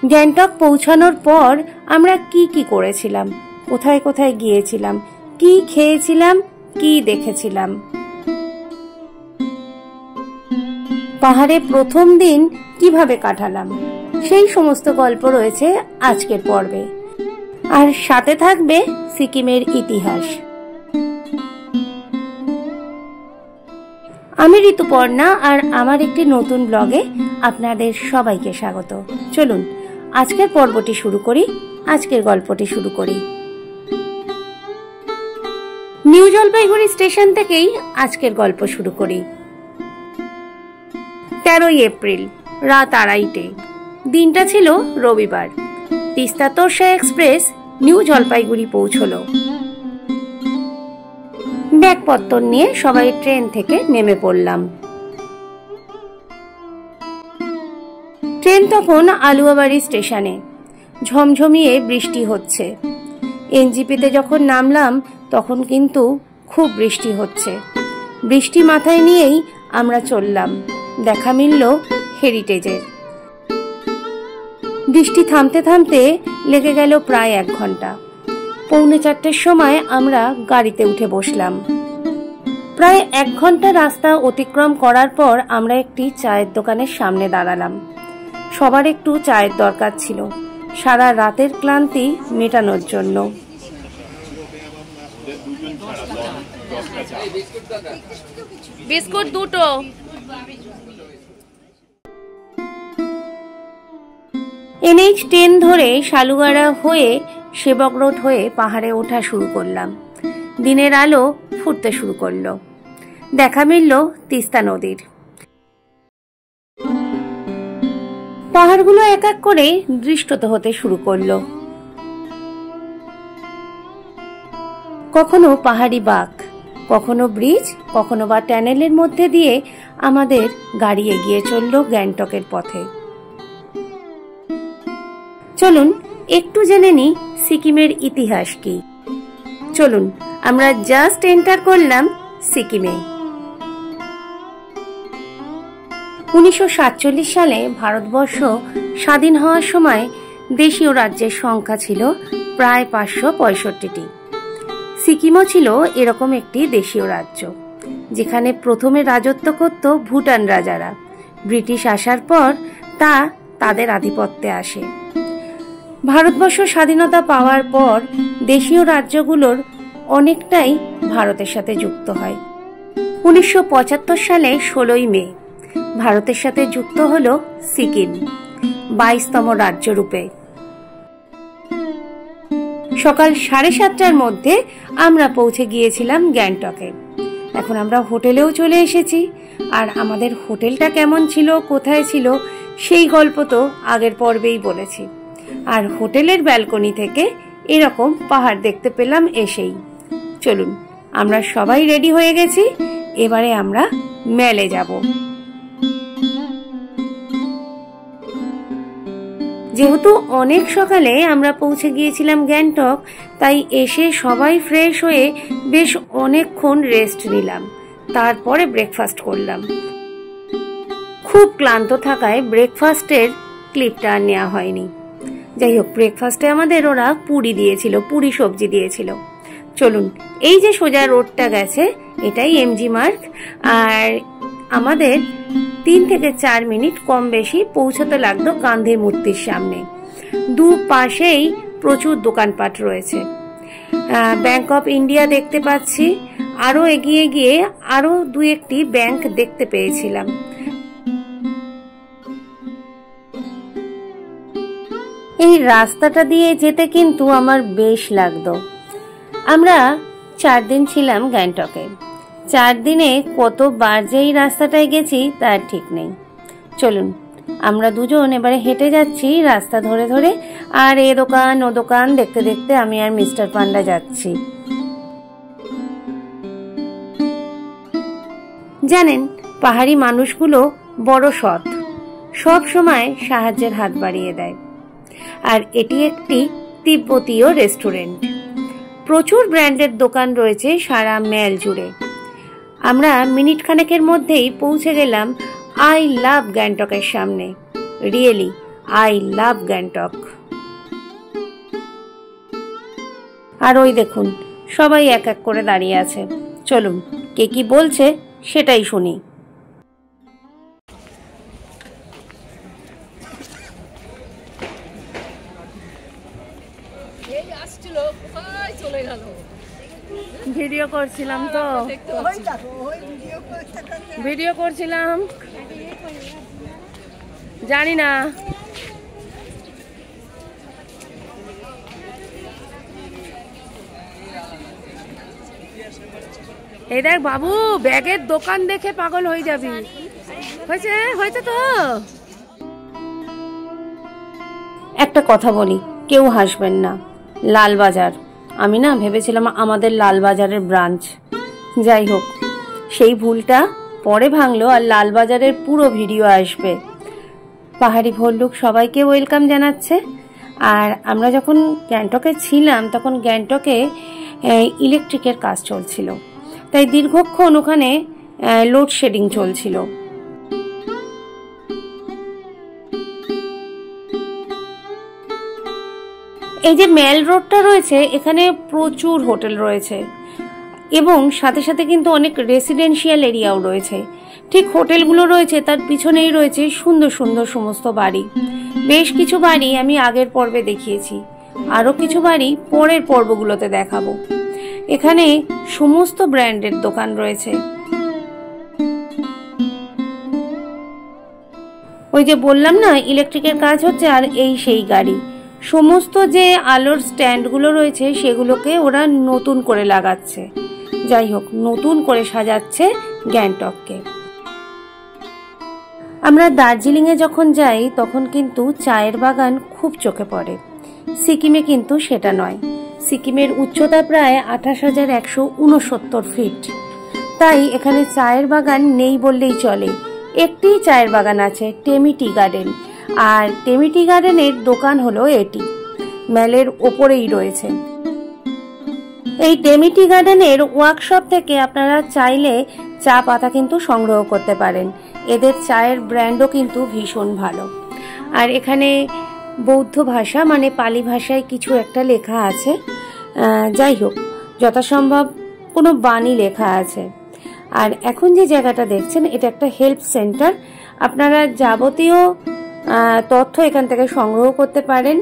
গ্যাংটক পৌঁছানোর পর আমরা কি কি করেছিলাম, কোথায় কোথায় গিয়েছিলাম, কি খেয়েছিলাম, কি দেখেছিলাম। পাহাড়ে প্রথম দিন কিভাবে কাটালাম, সেই সমস্ত গল্প রয়েছে আজকের পর্বে। আর সাথে থাকবে সিকিমের ইতিহাস। আমি ঋতুপর্ণা, আর আমার একটি নতুন ব্লগে আপনাদের সবাইকে স্বাগত। চলুন আজকের পর্বটি শুরু করি, আজকের গল্পটি শুরু করি। নিউ জলপাইগুড়ি স্টেশন থেকেই আজকের গল্প শুরু করি। 13ই এপ্রিল, রাত 2:30টে। দিনটা ছিল রবিবার। তিস্তা তোরসা এক্সপ্রেস নিউ জলপাইগুড়ি পৌঁছলো। ব্যাগপত্তর নিয়ে সবাই ট্রেন থেকে নেমে পড়লাম। ট্রেন তখন আলুয়াবাড়ি স্টেশনে। ঝমঝমিয়ে বৃষ্টি হচ্ছে। এনজিপিতে যখন নামলাম তখন কিন্তু খুব বৃষ্টি হচ্ছে। বৃষ্টি মাথায় নিয়েই আমরা চললাম। দেখা মিলল হেরিটেজের। বৃষ্টি থামতে থামতে লেগে গেল প্রায় 1 ঘন্টা। 3:45-এর সময় আমরা গাড়িতে উঠে বসলাম। প্রায় 1 ঘন্টা রাস্তা অতিক্রম করার পর আমরা একটি চায়ের দোকানের সামনে দাঁড়ালাম। সবার একটু চায়ের দরকার ছিল, সারা রাতের ক্লান্তি মেটানোর জন্য। বিস্কুট 2টো। NH 10 ধরে শালুগাড়া হয়ে সেবক রোড হয়ে পাহাড়ে ওঠা শুরু করলাম। দিনের আলো ফুটতে শুরু করলো। দেখা মিলল তিস্তা নদীর। পাহাড়গুলো এক এক করে দৃষ্টত হতে শুরু করলো। কখনো পাহাড়ি বাঁক, কখনো ব্রিজ, কখনো বা টানেলের মধ্যে দিয়ে আমাদের গাড়ি এগিয়ে চলল গ্যাংটকের পথে। চলুন একটু জেনে নিই সিকিমের ইতিহাস কি। চলুন আমরা জাস্ট এন্টার করলাম সিকিমে। 1947 সালে ভারতবর্ষ স্বাধীন হওয়ার সময় দেশীয় রাজ্যের সংখ্যা ছিল প্রায় 565টি। সিকিমও ছিল এরকম একটি দেশীয় রাজ্য, যেখানে প্রথমে রাজত্ব করত ভুটান রাজারা। ব্রিটিশ আসার পর তা তাদের আধিপত্যে আসে। ভারতবর্ষ স্বাধীনতা পাওয়ার পর দেশীয় রাজ্যগুলোর অনেকটাই ভারতের সাথে যুক্ত হয়। 1975 সালে 16ই মে ভারতের সাথে যুক্ত হলো সিকিম 22তম রাজ্য রূপে। সকাল 7:30টার মধ্যে আমরা পৌঁছে গিয়েছিলাম গ্যাংটকে। এখন আমরা হোটেলেও চলে এসেছি। আর আমাদের হোটেলটা কেমন ছিল, কোথায় ছিল, সেই গল্প তো আগের পর্বেই বলেছি। আর হোটেলের ব্যালকনি থেকে এরকম পাহাড় দেখতে পেলাম এসেই। চলুন আমরা সবাই রেডি হয়ে গেছি, এবারে আমরা মেলে যাব। যেহেতু অনেক সকালে আমরা পৌঁছে গিয়েছিলাম গ্যাংটক, তাই এসে সবাই ফ্রেশ হয়ে বেশ অনেকক্ষণ রেস্ট নিলাম। তারপরে ব্রেকফাস্ট করলাম। খুব ক্লান্ত থাকায় ব্রেকফাস্টের ক্লিপটা আর নেওয়া হয়নি। যাই হোক, ব্রেকফাস্টে আমাদের ওরা পুরি দিয়েছিল, পুরি সবজি দিয়েছিল। চলুন, এই যে সোজা রোডটা গেছে এটাই এমজি মার্গ। আর আমাদের 3 থেকে 4 মিনিট কম বেশি পৌঁছতে লাগতো গান্ধী মূর্তির সামনে। দুপাশেই প্রচুর দোকানপাট রয়েছে। ব্যাংক অফ ইন্ডিয়া দেখতে পাচ্ছি। আরো এগিয়ে গিয়ে আরো 2-1টি ব্যাংক দেখতে পেয়েছিলাম। এই রাস্তাটা দিয়ে যেতে কিন্তু আমার বেশ লাগতো। আমরা 4 দিন ছিলাম গ্যাংটকে। 4 দিনে কতবার যে এই রাস্তাটায় গেছি তার ঠিক নেই। চলুন আমরা দুজন এবারে হেঁটে যাচ্ছি রাস্তা ধরে ধরে। আর এ দোকান ও দোকান দেখতে দেখতে আমি আর মিস্টার পান্ডা যাচ্ছি। জানেন, পাহাড়ি মানুষগুলো বড় সৎ, সব সময় সাহায্যের হাত বাড়িয়ে দেয়। আর এটি একটি তিব্বতীয় রেস্টুরেন্ট। প্রচুর ব্র্যান্ডের দোকান রয়েছে সারা মেল জুড়ে। আমরা মিনিট খানেকের মধ্যেই পৌঁছে গেলাম আই লাভ গ্যাংটকের সামনে। Really I love Gangtok. আর ওই দেখুন সবাই এক এক করে দাঁড়িয়ে আছে। চলুন কে কি বলছে সেটাই শুনি। ভিডিও করছিলাম তো, ভিডিও করছিলাম, জানি না। এই দেখ বাবু, ব্যাগের দোকান দেখে পাগল হয়ে যাবি। হয়েছে হয়েছে তো। একটা কথা বলি, কেউ হাসবেন না। লালবাজার, আমি না ভেবেছিলাম আমাদের লালবাজারের ব্রাঞ্চ। যাই হোক, সেই ভুলটা পরে ভাঙলো আর লালবাজারের পুরো ভিডিও আসবে। পাহাড়ি ভল্লুক সবাইকে ওয়েলকাম জানাচ্ছে। আর আমরা যখন গ্যাংটকে ছিলাম তখন গ্যাংটকে ইলেকট্রিকের কাজ চলছিল, তাই দীর্ঘক্ষণ ওখানে লোডশেডিং চলছিল। এই যে মেল রোডটা রয়েছে, এখানে প্রচুর হোটেল রয়েছে এবং সাথে সাথে কিন্তু অনেক রেসিডেন্সিয়াল এরিয়াও রয়েছে। ঠিক হোটেলগুলো রয়েছে তার পিছনেই রয়েছে সুন্দর সুন্দর সমস্ত বাড়ি। বেশ কিছু বাড়ি আমি আগের পর্বে দেখিয়েছি, আরও কিছু বাড়ি পরের পর্বগুলোতে দেখাবো। এখানে সমস্ত ব্র্যান্ডের দোকান রয়েছে। ওই যে বললাম না ইলেকট্রিকের কাজ হচ্ছে, আর এই সেই গাড়ি। সমস্ত যে আলোর স্ট্যান্ডগুলো রয়েছে সেগুলোকে ওরা নতুন করে লাগাচ্ছে। যাই হোক, নতুন করে সাজাচ্ছে গ্যাংটককে। আমরা দার্জিলিংয়ে যখন যাই তখন কিন্তু চায়ের বাগান খুব চোখে পড়ে। সিকিমে কিন্তু সেটা নয়। সিকিমের উচ্চতা প্রায় 28,169 ফিট, তাই এখানে চায়ের বাগান নেই বললেই চলে। একটি চায়ের বাগান আছে, টেমি টি গার্ডেন, আর টেমি টি গার্ডেনের দোকান হলো এটি, মেলের ওপরেই রয়েছে। এই টেমি টি গার্ডেনের ওয়ার্কশপ থেকে আপনারা চাইলে চা পাতা কিন্তু সংগ্রহ করতে পারেন। এদের চায়ের ব্র্যান্ডও কিন্তু ভীষণ ভালো। আর এখানে বৌদ্ধ ভাষা মানে পালি ভাষায় কিছু একটা লেখা আছে। যাই হোক, যথাসম্ভব কোনো বাণী লেখা আছে। আর এখন যে জায়গাটা দেখছেন এটা একটা হেল্প সেন্টার। আপনারা যাবতীয় তথ্য এখান থেকে সংগ্রহ করতে পারেন।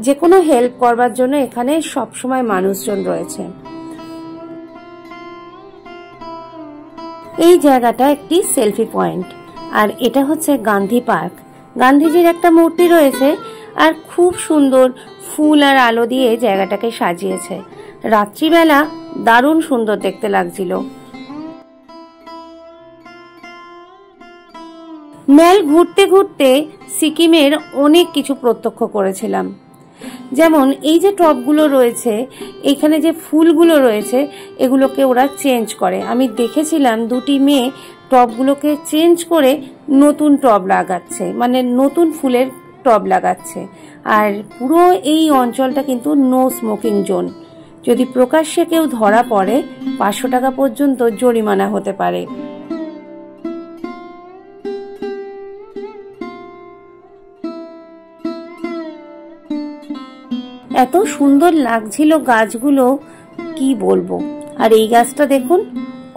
যে কোনো হেল্প করবার জন্য এখানে সবসময় মানুষজন রয়েছে। এই জায়গাটা একটি সেলফি পয়েন্ট। আর এটা হচ্ছে গান্ধী পার্ক। গান্ধীজির একটা মূর্তি রয়েছে আর খুব সুন্দর ফুল আর আলো দিয়ে জায়গাটাকে সাজিয়েছে। রাত্রিবেলা দারুণ সুন্দর দেখতে লাগছিল। মেল ঘুরতে ঘুরতে সিকিমের অনেক কিছু প্রত্যক্ষ করেছিলাম। যেমন এই যে টবগুলো রয়েছে, এখানে যে ফুলগুলো রয়েছে এগুলোকে ওরা চেঞ্জ করে। আমি দেখেছিলাম দুটি মেয়ে টবগুলোকে চেঞ্জ করে নতুন টব লাগাচ্ছে, মানে নতুন ফুলের টব লাগাচ্ছে। আর পুরো এই অঞ্চলটা কিন্তু নো স্মোকিং জোন। যদি প্রকাশ্যে কেউ ধরা পড়ে 500 টাকা পর্যন্ত জরিমানা হতে পারে। এত সুন্দর লাগছিল গাছগুলো, কি বলবো। আর এই গাছটা দেখুন,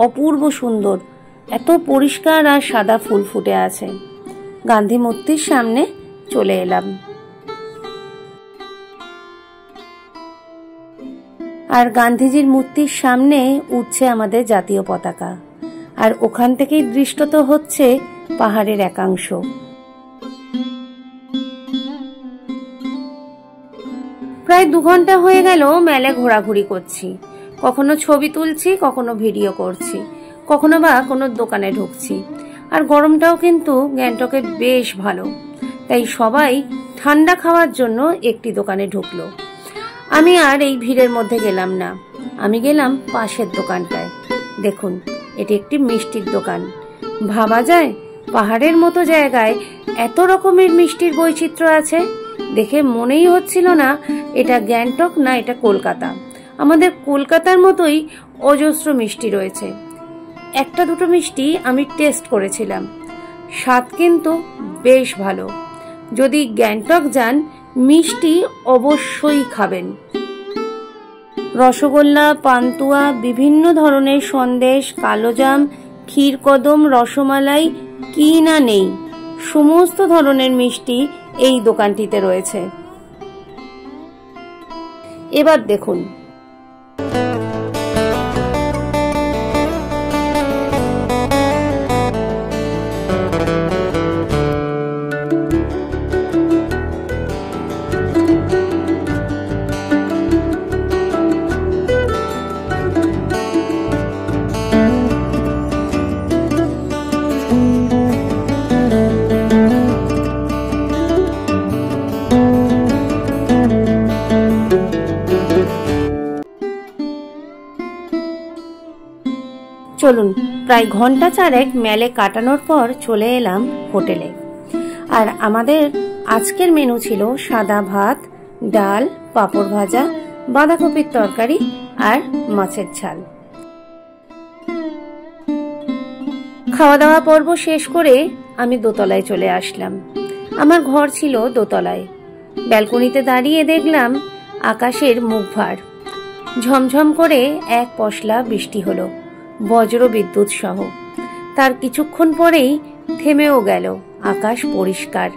অপূর্ব সুন্দর, এত পরিষ্কার আর সাদা ফুল ফুটে আছে। গান্ধী মূর্তির সামনে চলে এলাম। আর গান্ধীজির মূর্তির সামনে উঠছে আমাদের জাতীয় পতাকা। আর ওখান থেকেই দৃষ্টত হচ্ছে পাহাড়ের একাংশ। প্রায় 2 ঘন্টা হয়ে গেল মেলে ঘোরাঘুরি করছি। কখনো ছবি তুলছি, কখনো ভিডিও করছি, কখনো বা কোনো দোকানে ঢুকছি। আর গরমটাও কিন্তু গ্যাংটকে বেশ ভালো, তাই সবাই ঠান্ডা খাওয়ার জন্য একটি দোকানে ঢুকলো। আমি আর এই ভিড়ের মধ্যে গেলাম না, আমি গেলাম পাশের দোকানটায়। দেখুন, এটি একটি মিষ্টির দোকান। ভাবা যায় পাহাড়ের মতো জায়গায় এত রকমের মিষ্টির বৈচিত্র্য আছে। দেখে মনেই হচ্ছিল না এটা গ্যাংটক না এটা কলকাতা। আমাদের কলকাতার মতোই অজস্র মিষ্টি রয়েছে। একটা দুটো মিষ্টি আমি টেস্ট করেছিলাম, স্বাদ কিন্তু বেশ ভালো। যদি গ্যাংটক যান মিষ্টি অবশ্যই খাবেন। রসগোল্লা, পান্তুয়া, বিভিন্ন ধরনের সন্দেশ, কালোজাম, ক্ষীরকদম, রসমালাই, কি না নেই, সমস্ত ধরনের মিষ্টি এই দোকানটিতে রয়েছে। এবার দেখুন, চলুন, প্রায় ঘন্টা চারেক মেলে কাটানোর পর চলে এলাম হোটেলে। আর আমাদের আজকের মেনু ছিল সাদা ভাত, ডাল, পাঁপড় ভাজা, বাঁধাকপির তরকারি আর মাছের ঝাল। খাওয়া দাওয়া পর্ব শেষ করে আমি দোতলায় চলে আসলাম। আমার ঘর ছিল দোতলায়। ব্যালকনিতে দাঁড়িয়ে দেখলাম আকাশের মুখভার। ঝমঝম করে এক পশলা বৃষ্টি হলো, বজ্র বিদ্যুৎ সহ। তার কিছুক্ষণ পরেই থেমেও গেল। আকাশ পরিষ্কার,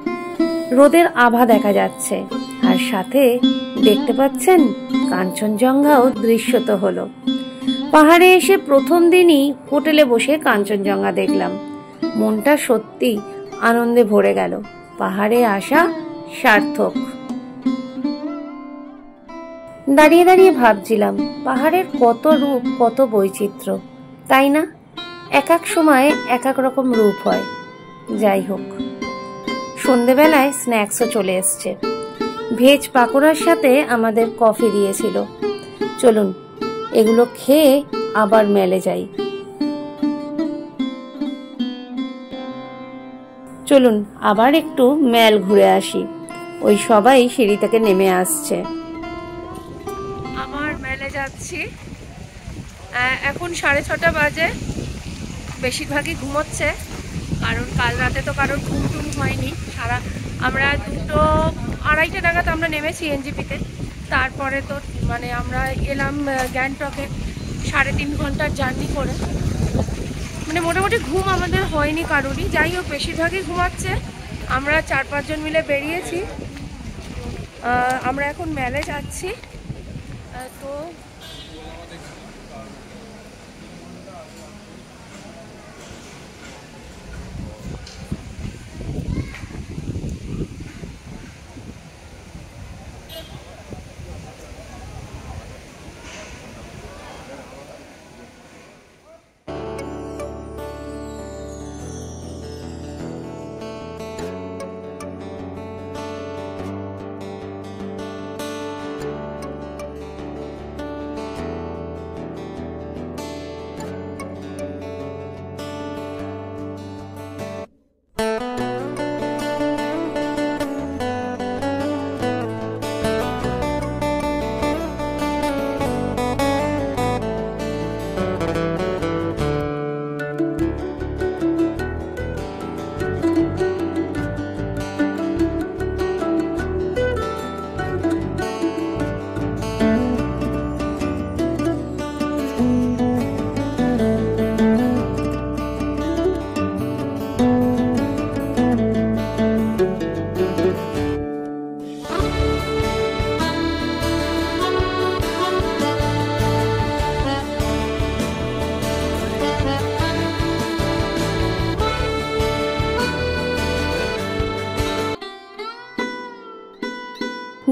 রোদের আভা দেখা যাচ্ছে, আর সাথে দেখতে পাচ্ছেন কাঞ্চনজঙ্ঘাও দৃশ্যত হলো। পাহাড়ে এসে প্রথম দিনই হোটেলে বসে কাঞ্চনজঙ্ঘা দেখলাম। মনটা সত্যি আনন্দে ভরে গেল। পাহাড়ে আসা সার্থক। দাঁড়িয়ে দাঁড়িয়ে ভাবছিলাম, পাহাড়ের কত রূপ, কত বৈচিত্র্য, তাই না? এক এক সময় এক এক রকম রূপ হয়। যাই হোক, সন্ধেবেলায় স্ন্যাক্সও চলে এসছে। ভেজ পাকোড়ার সাথে আমাদের কফি দিয়েছিল। চলুন, এগুলো খেয়ে আবার মেলে যাই। চলুন আবার একটু মেল ঘুরে আসি। ওই সবাই সিঁড়ি থেকে নেমে আসছে। আবার মেলে যাচ্ছি। এখন 6:30 বাজে। বেশিরভাগই ঘুমোচ্ছে, কারণ কাল রাতে তো কারোর ঘুম টুম হয়নি। আমরা 2-2:30 নাগাদ আমরা নেমেছি এনজিপিতে। তারপরে তো আমরা এলাম গ্যাংটকে 3.5 ঘন্টার জার্নি করে। মোটামুটি ঘুম আমাদের হয়নি কারোরই। যাই হোক, বেশিরভাগই ঘুমাচ্ছে। আমরা 4-5 জন মিলে বেরিয়েছি। আমরা এখন মেলে যাচ্ছি। তো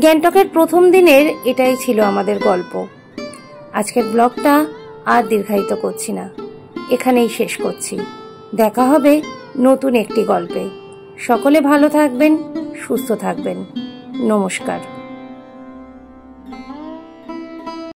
গ্যাংটকের প্রথম দিনের এটাই ছিল আমাদের গল্প। আজকের ব্লগটা আর দীর্ঘায়িত করছি না, এখানেই শেষ করছি। দেখা হবে নতুন একটি গল্পে। সকলে ভালো থাকবেন, সুস্থ থাকবেন। নমস্কার।